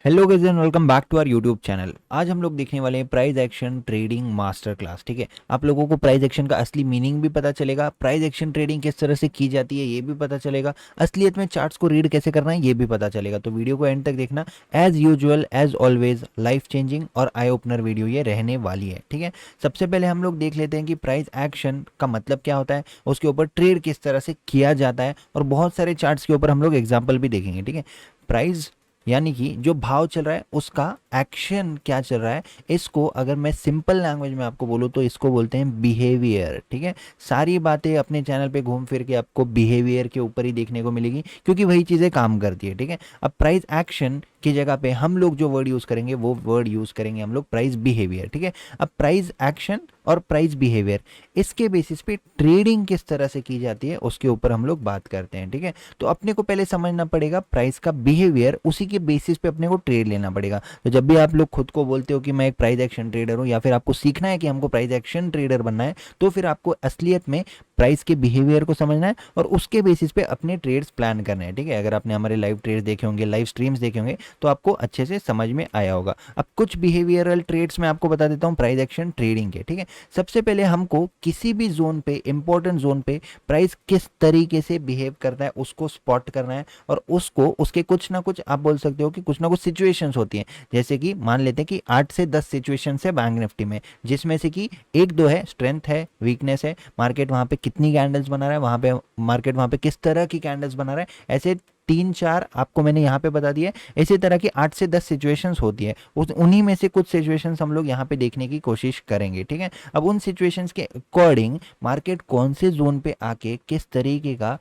Hello guys and welcome back to our YouTube channel. आज हम लोग देखने वाले हैं price action trading master class. ठीक है, आप लोगों को प्राइस एक्शन का असली मीनिंग भी पता चलेगा, प्राइस एक्शन ट्रेडिंग किस तरह से की जाती है ये भी पता चलेगा, असलियत में चार्ट्स को रीड कैसे करना है ये भी पता चलेगा। तो वीडियो को एंड तक देखना। As usual as always life changing और आई ओपनर वीडियो ये रहने वाली है। ठीक है, सबसे पहले हम लोग देख लेते हैं कि प्राइस एक्शन का मतलब क्या होता है, उसके ऊपर ट्रेड किस तरह से किया जाता है, और बहुत सारे चार्ट्स के ऊपर हम लोग एग्जाम्पल भी देखेंगे। ठीक है, प्राइस यानी कि जो भाव चल रहा है उसका एक्शन क्या चल रहा है, इसको अगर मैं सिंपल लैंग्वेज में आपको बोलूँ तो इसको बोलते हैं बिहेवियर। ठीक है, सारी बातें अपने चैनल पे घूम फिर के आपको बिहेवियर के ऊपर ही देखने को मिलेगी, क्योंकि वही चीज़ें काम करती है। ठीक है, अब प्राइस एक्शन की जगह पे हम लोग जो वर्ड यूज़ करेंगे वो वर्ड यूज़ करेंगे हम लोग प्राइस बिहेवियर। ठीक है, अब प्राइस एक्शन और प्राइस बिहेवियर, इसके बेसिस पे ट्रेडिंग किस तरह से की जाती है उसके ऊपर हम लोग बात करते हैं। ठीक है, तो अपने को पहले समझना पड़ेगा प्राइस का बिहेवियर, उसी के बेसिस पे अपने को ट्रेड लेना पड़ेगा। तो जब भी आप लोग खुद को बोलते हो कि मैं एक प्राइस एक्शन ट्रेडर हूं, या फिर आपको सीखना है कि हमको प्राइस एक्शन ट्रेडर बनना है, तो फिर आपको असलियत में प्राइस के बिहेवियर को समझना है और उसके बेसिस पे अपने ट्रेड्स प्लान करने हैं। ठीक है, अगर आपने हमारे लाइव ट्रेड्स देखे होंगे, लाइव स्ट्रीम्स देखे होंगे, तो आपको अच्छे से समझ में आया होगा। अब कुछ बिहेवियरल ट्रेड्स मैं आपको बता देता हूँ प्राइस एक्शन ट्रेडिंग के। ठीक है, सबसे पहले हमको किसी भी जोन पे, इंपॉर्टेंट जोन पे प्राइस किस तरीके से बिहेव करता है उसको स्पॉट करना है, और उसको उसके कुछ ना कुछ आप बोल सकते हो कि कुछ ना कुछ सिचुएशंस होती हैं। जैसे कि मान लेते हैं कि 8 से 10 सिचुएशंस है बैंक निफ्टी में, जिसमें से कि एक दो है स्ट्रेंथ है, वीकनेस है, मार्केट वहां पे कितनी कैंडल्स बना रहा है, वहां पे मार्केट वहां पे किस तरह की कैंडल्स बना रहा है, ऐसे 3-4 आपको मैंने यहाँ पे बता दिया है। इसी तरह की 8 से 10 सिचुएशंस होती है, उन्हीं में से कुछ सिचुएशंस हम लोग यहाँ पे देखने की कोशिश करेंगे। ठीक है, अब उन सिचुएशंस के अकॉर्डिंग मार्केट कौन से जोन पे आके किस तरीके का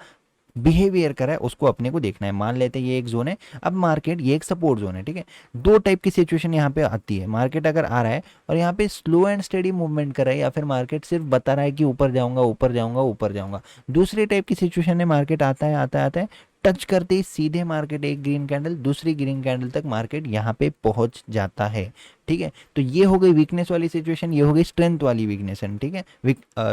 बिहेवियर करा है उसको अपने को देखना है। मान लेते हैं ये एक जोन है, अब मार्केट ये एक सपोर्ट जोन है। ठीक है, दो टाइप की सिचुएशन यहाँ पे आती है। मार्केट अगर आ रहा है और यहाँ पे स्लो एंड स्टेडी मूवमेंट कर रहा है, या फिर मार्केट सिर्फ बता रहा है कि ऊपर जाऊंगा ऊपर जाऊंगा ऊपर जाऊंगा। दूसरी टाइप की सिचुएशन है, मार्केट आता है आता है आता है, टच करते ही सीधे मार्केट एक ग्रीन कैंडल दूसरी ग्रीन कैंडल तक मार्केट यहाँ पे पहुंच जाता है। ठीक है, तो ये हो गई वीकनेस वाली सिचुएशन, ये हो गई स्ट्रेंथ वाली वीकनेस। ठीक है,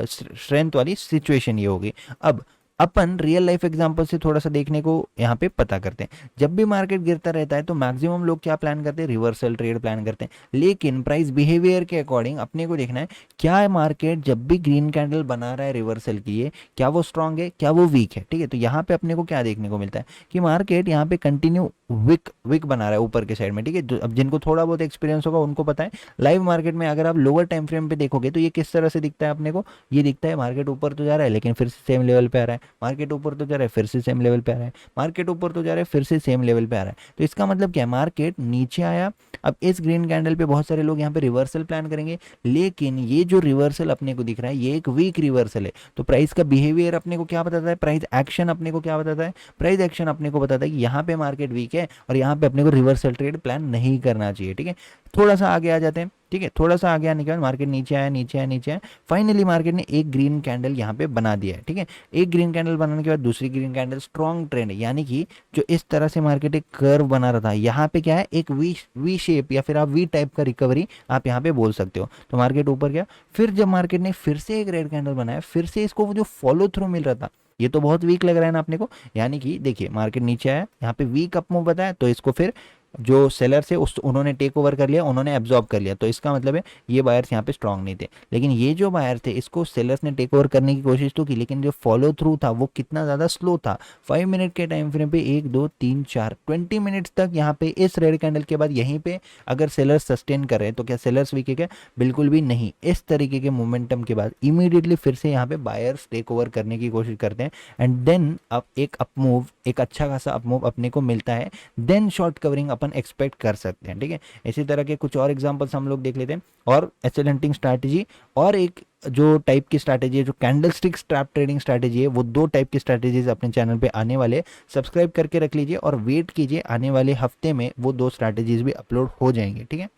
स्ट्रेंथ वाली सिचुएशन ये हो गई। अब अपन रियल लाइफ एग्जांपल से थोड़ा सा देखने को यहाँ पे पता करते हैं। जब भी मार्केट गिरता रहता है तो मैक्सिमम लोग क्या प्लान करते हैं, रिवर्सल ट्रेड प्लान करते हैं। लेकिन प्राइस बिहेवियर के अकॉर्डिंग अपने को देखना है क्या मार्केट जब भी ग्रीन कैंडल बना रहा है रिवर्सल की है, क्या वो स्ट्रांग है क्या वो वीक है। ठीक है, तो यहाँ पे अपने को क्या देखने को मिलता है कि मार्केट यहाँ पे कंटिन्यू विक विक बना रहा है ऊपर के साइड में। ठीक है, अब जिनको थोड़ा बहुत एक्सपीरियंस होगा उनको पता है। लाइव मार्केट में अगर आप लोअर टाइम फ्रेम पे देखोगे तो ये किस तरह से दिखता है अपने को, ये दिखता है मार्केट ऊपर तो जा रहा है लेकिन फिर से सेम लेवल पे आ रहा है, मार्केट ऊपर तो जा रहा है फिर से सेम लेवल पे आ रहा है, मार्केट ऊपर तो जा रहा है फिर से सेम लेवल पे आ रहा है। तो इसका मतलब क्या है, मार्केट नीचे आया, अब इस ग्रीन कैंडल पे बहुत सारे लोग यहाँ पे रिवर्सल प्लान करेंगे, लेकिन ये जो रिवर्सल अपने को दिख रहा है ये एक वीक रिवर्सल है। तो प्राइस का बिहेवियर अपने को क्या बताता है, प्राइस एक्शन अपने को क्या बताता है, प्राइस एक्शन अपने को बताता है कि यहाँ पे मार्केट वीक है और यहाँ पे अपने को रिवर्सल ट्रेड प्लान नहीं करना चाहिए। ठीक है, थोड़ा सा आगे आ जाते हैं। ठीक है, थोड़ा सा आगे आने के बाद मार्केट नीचे आया नीचे आया नीचे आया, फाइनली मार्केट ने एक ग्रीन कैंडल यहाँ पे बना दिया है। ठीक है, एक ग्रीन कैंडल बनाने के बाद दूसरी ग्रीन कैंडल, स्ट्रॉन्ग ट्रेंड है, यानी कि जो इस तरह से मार्केट एक कर्व बना रहा था यहाँ पे क्या है, एक वी शेप या फिर आप वी टाइप का रिकवरी आप यहाँ पे बोल सकते हो। तो मार्केट ऊपर गया, फिर जब मार्केट ने फिर से एक रेड कैंडल बनाया, फिर से इसको वो जो फॉलो थ्रू मिल रहा था, ये तो बहुत वीक लग रहा है ना अपने को, यानी कि देखिए मार्केट नीचे आया, यहाँ पे वीक अप मूव बताया, तो इसको फिर जो सेलर से उस उन्होंने टेक ओवर कर लिया, उन्होंने एब्जॉर्ब कर लिया। तो इसका मतलब है ये बायर्स यहाँ पे स्ट्रांग नहीं थे, लेकिन ये जो बायर थे इसको सेलर्स ने टेक ओवर करने की कोशिश तो की, लेकिन जो फॉलो थ्रू था वो कितना ज़्यादा स्लो था। 5 मिनट के टाइम फ्रेम पे 1 2 3 4 20 मिनट्स तक यहाँ पे इस रेड कैंडल के बाद यहीं पे अगर सेलर्स सस्टेन कर रहे हैं तो क्या सेलर्स वीक है क्या, बिल्कुल भी नहीं। इस तरीके के मोमेंटम के बाद इमीडिएटली फिर से यहाँ पे बायर्स टेक ओवर करने की कोशिश करते हैं, एंड देन अब एक अपमूव, एक अच्छा खासा अपमूव अपने को मिलता है, देन शॉर्ट कवरिंग अपन एक्सपेक्ट कर सकते हैं। ठीक है, इसी तरह के कुछ और एग्जांपल्स हम लोग देख लेते हैं। और एसएल हंटिंग स्ट्रैटेजी और एक जो टाइप की स्ट्रैटेजी है, जो candle stick strap trading strategy है, वो दो टाइप की स्ट्रैटेजीज अपने चैनल पे आने वाले, सब्सक्राइब करके रख लीजिए और वेट कीजिए, आने वाले हफ्ते में वो दो स्ट्रैटेजीज भी अपलोड हो जाएंगे। ठीक है,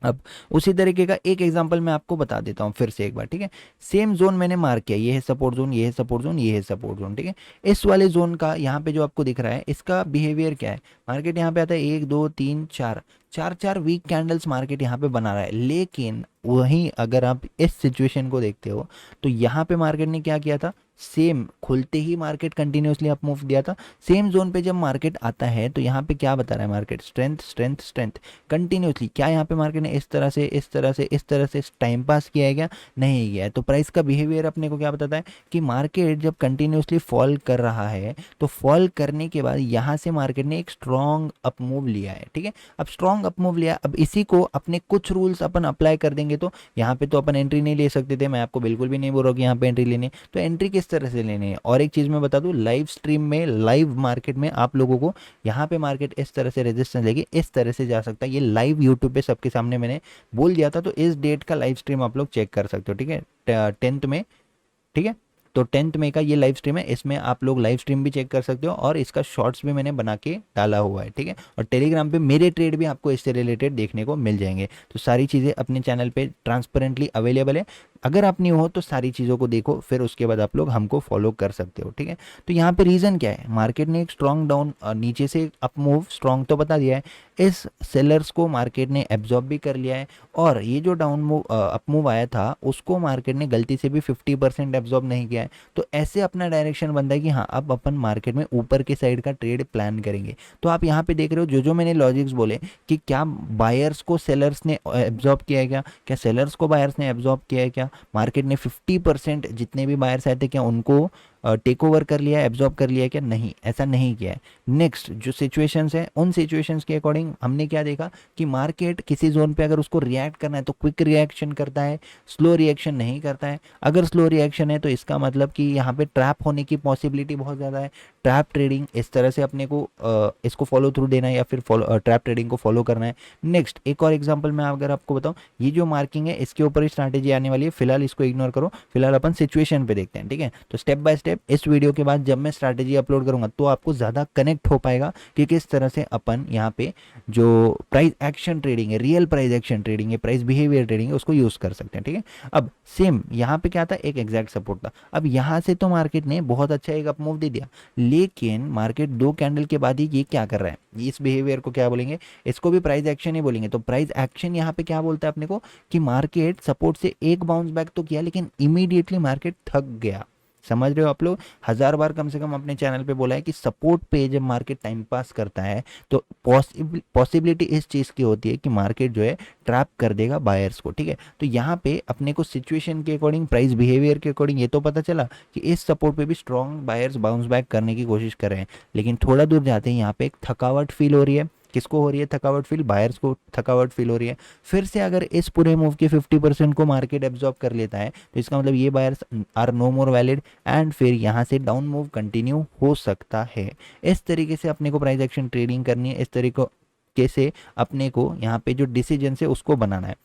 अब उसी तरीके का एक एग्जांपल मैं आपको बता देता हूँ फिर से एक बार। ठीक है, सेम जोन मैंने मार्क किया, ये है सपोर्ट जोन, ये है सपोर्ट जोन, ये है सपोर्ट जोन। ठीक है, इस वाले जोन का यहाँ पे जो आपको दिख रहा है इसका बिहेवियर क्या है, मार्केट यहाँ पे आता है 1 2 3 4 चार चार वीक कैंडल्स मार्केट यहाँ पे बना रहा है, लेकिन वहीं अगर आप इस सिचुएशन को देखते हो तो यहाँ पे मार्केट ने क्या किया था, सेम खुलते ही मार्केट कंटिन्यूसली अप मूव दिया था, सेम जोन पे जब मार्केट आता है तो यहाँ पे क्या बता रहा है market, strength strength strength continuously. क्या यहाँ पे मार्केट ने इस तरह से इस तरह से इस तरह से टाइम पास किया है क्या, नहीं किया है। तो प्राइस का बिहेवियर अपने को क्या बताता है कि मार्केट जब कंटिन्यूसली फॉल कर रहा है तो फॉल करने के बाद यहाँ से मार्केट ने एक स्ट्रॉन्ग अप मूव लिया है, ठीक है। अब स्ट्रॉन्ग अप मूव लिया, अब इसी को अपने कुछ रूल्स अपन अप्लाई कर देंगे। तो यहाँ पे तो अपन एंट्री नहीं ले सकते थे, मैं आपको बिल्कुल भी नहीं बोल रहा कि यहाँ पे एंट्री लेनी है, तो एंट्री किस तरह से लेनी है। और एक चीज़ मैं बता दूँ, लाइव स्ट्रीम में लाइव मार्केट में आप लोगों को यहाँ पे मार्केट इस तरह से रेजिस्टेंस लेके इस तरह से जा सकता है। ये लाइव यूट्यूब पे सबके सामने मैंने बोल दिया था, तो इस डेट का लाइव स्ट्रीम आप लोग चेक कर सकते हो, ठीक है, 10th में, ठीक है। तो 10th मई का ये लाइव स्ट्रीम है, इसमें आप लोग लाइव स्ट्रीम भी चेक कर सकते हो और इसका शॉर्ट्स भी मैंने बना के डाला हुआ है, ठीक है। और टेलीग्राम पे मेरे ट्रेड भी आपको इससे रिलेटेड देखने को मिल जाएंगे। तो सारी चीज़ें अपने चैनल पे ट्रांसपेरेंटली अवेलेबल है। अगर आप नहीं हो तो सारी चीज़ों को देखो, फिर उसके बाद आप लोग हमको फॉलो कर सकते हो, ठीक है। तो यहाँ पे रीज़न क्या है, मार्केट ने एक स्ट्रॉन्ग डाउन नीचे से अप मूव स्ट्रॉन्ग तो बता दिया है, इस सेलर्स को मार्केट ने एब्जॉर्ब भी कर लिया है। और ये जो डाउन मूव अप मूव आया था उसको मार्केट ने गलती से भी 50% एब्जॉर्ब नहीं किया है। तो ऐसे अपना डायरेक्शन बनता है कि हाँ अब अपन मार्केट में ऊपर के साइड का ट्रेड प्लान करेंगे। तो आप यहाँ पे देख रहे हो जो मैंने लॉजिक्स बोले कि क्या बायर्स को सेलर्स ने एब्जॉर्ब किया है, क्या सेलर्स को बायर्स ने एब्जॉर्ब किया है, क्या मार्केट ने 50% जितने भी बायर्स आए थे क्या उनको टेक ओवर कर लिया है, एब्जॉर्ब कर लिया है क्या, नहीं, ऐसा नहीं किया है। नेक्स्ट जो सिचुएशंस है उन सिचुएशंस के अकॉर्डिंग हमने क्या देखा कि मार्केट किसी जोन पे अगर उसको रिएक्ट करना है तो क्विक रिएक्शन करता है, स्लो रिएक्शन नहीं करता है। अगर स्लो रिएक्शन है तो इसका मतलब कि यहाँ पे ट्रैप होने की पॉसिबिलिटी बहुत ज़्यादा है। ट्रैप ट्रेडिंग इस तरह से अपने को इसको फॉलो थ्रू देना है या फिर ट्रैप ट्रेडिंग को फॉलो करना है। नेक्स्ट एक और एग्जांपल मैं अगर आपको बताऊं, ये जो मार्किंग है इसके ऊपर ही स्ट्रैटेजी आने वाली है, फिलहाल इसको इग्नोर करो, फिलहाल अपन सिचुएशन पे देखते हैं, ठीक है। तो स्टेप बाय स्टेप इस वीडियो के बाद जब मैं स्ट्रैटेजी अपलोड करूंगा तो आपको ज़्यादा कनेक्ट हो पाएगा कि किस तरह से अपन यहाँ पे जो प्राइस एक्शन ट्रेडिंग है, रियल प्राइस एक्शन ट्रेडिंग है, प्राइस बिहेवियर ट्रेडिंग है, उसको यूज़ कर सकते हैं, ठीक है। अब सेम यहाँ पे क्या था, एक एग्जैक्ट सपोर्ट था। अब यहाँ से तो मार्केट ने बहुत अच्छा एक अप मूव दे दिया, लेकिन मार्केट 2 कैंडल के बाद ही ये क्या कर रहा है, इस बिहेवियर को क्या बोलेंगे, इसको भी प्राइस एक्शन ही बोलेंगे। तो प्राइस एक्शन यहाँ पे क्या बोलता है अपने को कि मार्केट सपोर्ट से एक बाउंस बैक तो किया लेकिन इमीडिएटली मार्केट थक गया। समझ रहे हो आप लोग, 1000 बार कम से कम अपने चैनल पे बोला है कि सपोर्ट पे जब मार्केट टाइम पास करता है तो पॉसिबिलिटी इस चीज़ की होती है कि मार्केट जो है ट्रैप कर देगा बायर्स को, ठीक है। तो यहाँ पे अपने को सिचुएशन के अकॉर्डिंग, प्राइस बिहेवियर के अकॉर्डिंग ये तो पता चला कि इस सपोर्ट पे भी स्ट्रॉन्ग बायर्स बाउंस बैक करने की कोशिश कर रहे हैं, लेकिन थोड़ा दूर जाते हैं यहाँ पे एक थकावट फील हो रही है। किसको हो रही है थकावट फील, बायर्स को थकावट फील हो रही है। फिर से अगर इस पूरे मूव के 50% को मार्केट एब्जॉर्ब कर लेता है तो इसका मतलब ये buyers are no more valid and फिर यहाँ से डाउन मूव कंटिन्यू हो सकता है। इस तरीके से अपने को प्राइस एक्शन ट्रेडिंग करनी है, इस तरीके से अपने को यहाँ पे जो डिसीजन है उसको बनाना है।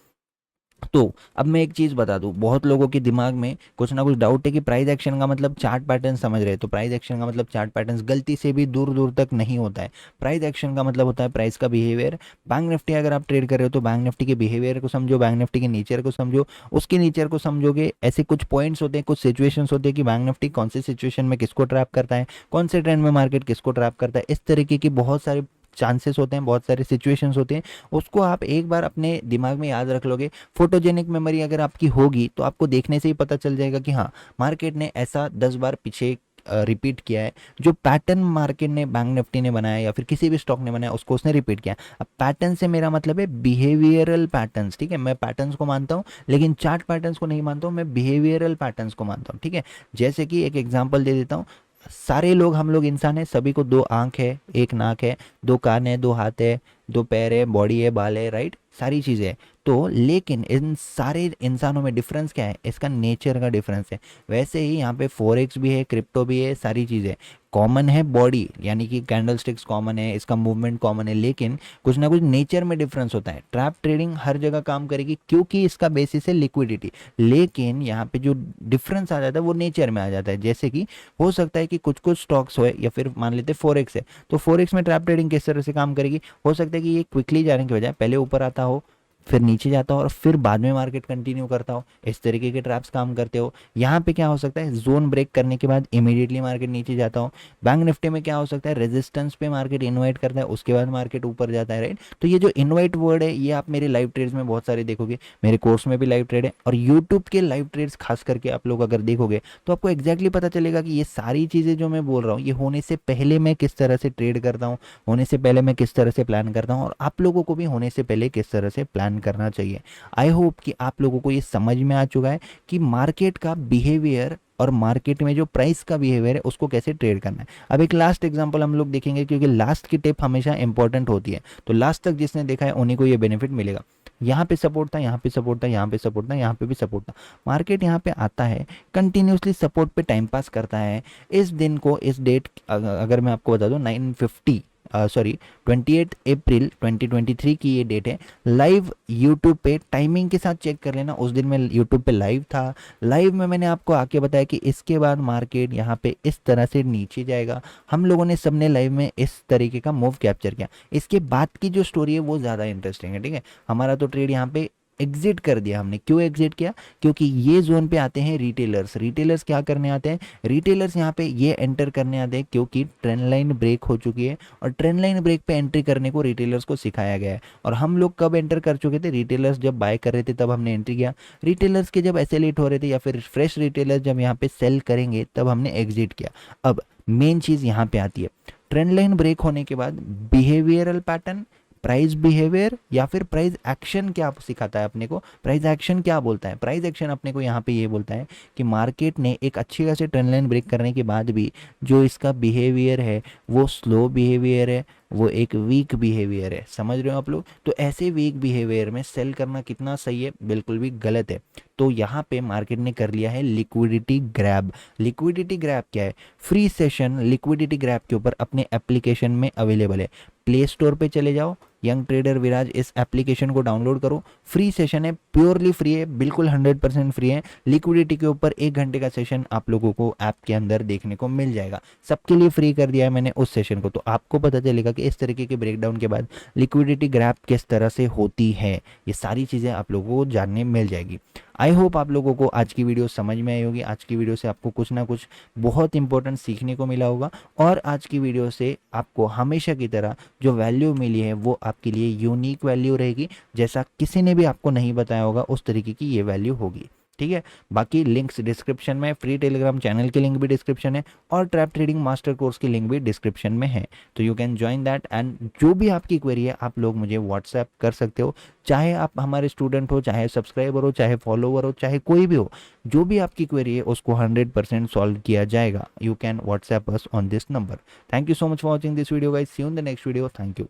तो अब मैं एक चीज़ बता दूं, बहुत लोगों के दिमाग में कुछ ना कुछ डाउट है कि प्राइस एक्शन का मतलब चार्ट पैटर्न समझ रहे हैं। तो प्राइस एक्शन का मतलब चार्ट पैटर्न गलती से भी दूर दूर तक नहीं होता है। प्राइस एक्शन का मतलब होता है प्राइस का बिहेवियर। बैंक निफ्टी अगर आप ट्रेड कर रहे हो तो बैंक निफ्टी के बिहेवियर को समझो, बैंक निफ्टी के नेचर को समझो, उसके नेचर को समझोगे। ऐसे कुछ पॉइंट्स होते हैं, कुछ सिचुएशंस होते हैं कि बैंक निफ्टी कौन सी सिचुएशन में किसको ट्रैप करता है, कौन से ट्रेंड में मार्केट किसको ट्रैप करता है। इस तरीके की बहुत सारे चांसेस होते हैं, बहुत सारे सिचुएशंस होते हैं, उसको आप एक बार अपने दिमाग में याद रख लोगे। फोटोजेनिक मेमोरी अगर आपकी होगी तो आपको देखने से ही पता चल जाएगा कि हाँ मार्केट ने ऐसा 10 बार पीछे रिपीट किया है। जो पैटर्न मार्केट ने, बैंक निफ्टी ने बनाया या फिर किसी भी स्टॉक ने बनाया, उसको उसने रिपीट किया। अब पैटर्न से मेरा मतलब है बिहेवियरल पैटर्न्स, ठीक है। मैं पैटर्न्स को मानता हूँ लेकिन चार्ट पैटर्न्स को नहीं मानता हूँ, मैं बिहेवियरल पैटर्न्स को मानता हूँ, ठीक है। जैसे कि एक एग्जांपल दे देता हूँ, सारे लोग, हम लोग इंसान है, सभी को 2 आंख है, 1 नाक है, 2 कान है, 2 हाथ है, 2 पैर है, बॉडी है, बाल है, राइट, सारी चीज़ें हैं। तो लेकिन इन सारे इंसानों में डिफरेंस क्या है, इसका नेचर का डिफरेंस है। वैसे ही यहाँ पे फॉरेक्स भी है, क्रिप्टो भी है, सारी चीज़ें कॉमन है। बॉडी यानी कि कैंडल स्टिक्स कॉमन है, इसका मूवमेंट कॉमन है, लेकिन कुछ ना कुछ नेचर में डिफरेंस होता है। ट्रैप ट्रेडिंग हर जगह काम करेगी क्योंकि इसका बेसिस है लिक्विडिटी, लेकिन यहाँ पे जो डिफरेंस आ जाता है वो नेचर में आ जाता है। जैसे कि हो सकता है कि कुछ कुछ स्टॉक्स हो या फिर मान लेते फॉरेक्स है, तो फॉरेक्स में ट्रैप ट्रेडिंग किस तरह से काम करेगी, हो सकता है कि ये क्विकली जाने की बजाय पहले ऊपर आता हो, फिर नीचे जाता हूँ और फिर बाद में मार्केट कंटिन्यू करता हूँ। इस तरीके के ट्रैप्स काम करते हो। यहाँ पे क्या हो सकता है, जोन ब्रेक करने के बाद इमीडिएटली मार्केट नीचे जाता हूँ। बैंक निफ्टी में क्या हो सकता है, रेजिस्टेंस पे मार्केट इन्वाइट करता है, उसके बाद मार्केट ऊपर जाता है, राइट। तो ये जो इन्वाइट वर्ड है ये आप मेरे लाइव ट्रेड्स में बहुत सारे देखोगे, मेरे कोर्स में भी लाइव ट्रेड है, और यूट्यूब के लाइव ट्रेड्स खास करके आप लोग अगर देखोगे तो आपको एग्जैक्टली पता चलेगा कि ये सारी चीज़ें जो मैं बोल रहा हूँ ये होने से पहले मैं किस तरह से ट्रेड करता हूँ, होने से पहले मैं किस तरह से प्लान करता हूँ, और आप लोगों को भी होने से पहले किस तरह से प्लान करना चाहिए। आई होप कि आप लोगों को ये समझ में आ चुका है कि मार्केट का बिहेवियर और मार्केट में जो प्राइस का बिहेवियर है उसको कैसे ट्रेड करना है। अब एक लास्ट एग्जांपल हम लोग देखेंगे, क्योंकि लास्ट की टिप हमेशा इंपॉर्टेंट होती है, तो लास्ट तक जिसने देखा है उन्हीं को ये बेनिफिट मिलेगा। यहाँ पे सपोर्ट था, यहाँ पे सपोर्ट था, यहाँ पे सपोर्ट था, यहाँ पे भी सपोर्ट था। मार्केट यहाँ पे आता है, कंटिन्यूसली सपोर्ट पे टाइम पास करता है। इस दिन को, इस डेट अगर मैं आपको बता दूँ 9:50 सॉरी 28 अप्रैल 2023 की ये डेट है। लाइव यूट्यूब पे टाइमिंग के साथ चेक कर लेना, उस दिन मैं यूट्यूब पे लाइव था। लाइव में मैंने आपको आके बताया कि इसके बाद मार्केट यहाँ पे इस तरह से नीचे जाएगा। हम लोगों ने सबने लाइव में इस तरीके का मूव कैप्चर किया। इसके बाद की जो स्टोरी है वो ज़्यादा इंटरेस्टिंग है, ठीक है। हमारा तो ट्रेड यहाँ पे एग्जिट कर दिया हमने। क्यों एग्जिट किया, क्योंकि ये जोन पे आते हैं रिटेलर्स। रिटेलर्स क्या करने आते हैं, रिटेलर्स यहाँ पे ये एंटर करने आते हैं क्योंकि ट्रेंड लाइन ब्रेक हो चुकी है, और ट्रेंड लाइन ब्रेक पे एंट्री करने को रिटेलर्स को सिखाया गया है। और हम लोग कब एंटर कर चुके थे, रिटेलर्स जब बाय कर रहे थे तब हमने एंट्री किया। रिटेलर्स के जब एसेलेट हो रहे थे या फिर फ्रेश रिटेलर्स जब यहाँ पे सेल करेंगे तब हमने एग्जिट किया। अब मेन चीज़ यहाँ पे आती है, ट्रेंड लाइन ब्रेक होने के बाद बिहेवियरल पैटर्न, प्राइस बिहेवियर या फिर प्राइस एक्शन क्या सिखाता है अपने को। प्राइस एक्शन क्या बोलता है, प्राइस एक्शन अपने को यहाँ पे ये बोलता है कि मार्केट ने एक अच्छी खासी ट्रेंड लाइन ब्रेक करने के बाद भी जो इसका बिहेवियर है वो स्लो बिहेवियर है, वो एक वीक बिहेवियर है। समझ रहे हो आप लोग। तो ऐसे वीक बिहेवियर में सेल करना कितना सही है, बिल्कुल भी गलत है। तो यहाँ पे मार्केट ने कर लिया है लिक्विडिटी ग्रैब। लिक्विडिटी ग्रैब क्या है, फ्री सेशन लिक्विडिटी ग्रैब के ऊपर अपने एप्लीकेशन में अवेलेबल है। प्ले स्टोर पे चले जाओ, यंग ट्रेडर विराज, इस एप्लीकेशन को डाउनलोड करो। फ्री सेशन है, प्योरली फ्री है, बिल्कुल 100% फ्री है। लिक्विडिटी के ऊपर 1 घंटे का सेशन आप लोगों को ऐप के अंदर देखने को मिल जाएगा। सबके लिए फ्री कर दिया है मैंने उस सेशन को, तो आपको पता चलेगा कि इस तरीके के ब्रेकडाउन के बाद लिक्विडिटी ग्रैब किस तरह से होती है। ये सारी चीज़ें आप लोगों को जानने मिल जाएगी। आई होप आप लोगों को आज की वीडियो समझ में आई होगी। आज की वीडियो से आपको कुछ ना कुछ बहुत इंपॉर्टेंट सीखने को मिला होगा, और आज की वीडियो से आपको हमेशा की तरह जो वैल्यू मिली है वो आपके लिए यूनिक वैल्यू रहेगी। जैसा किसी ने भी आपको नहीं बताया होगा उस तरीके की ये वैल्यू होगी, ठीक है। बाकी लिंक्स डिस्क्रिप्शन में, फ्री टेलीग्राम चैनल की लिंक भी डिस्क्रिप्शन है, और ट्रैप ट्रेडिंग मास्टर कोर्स की लिंक भी डिस्क्रिप्शन में है। तो you can join that, and जो भी आपकी क्वेरी है आप लोग मुझे व्हाट्सएप कर सकते हो। चाहे आप हमारे स्टूडेंट हो, चाहे सब्सक्राइबर हो, चाहे फॉलोवर हो, चाहे कोई भी हो, जो भी आपकी क्वेरी है उसको 100% सॉल्व किया जाएगा। You can WhatsApp us on this number. Thank you so much for watching this video guys, see you in the next video. Thank you.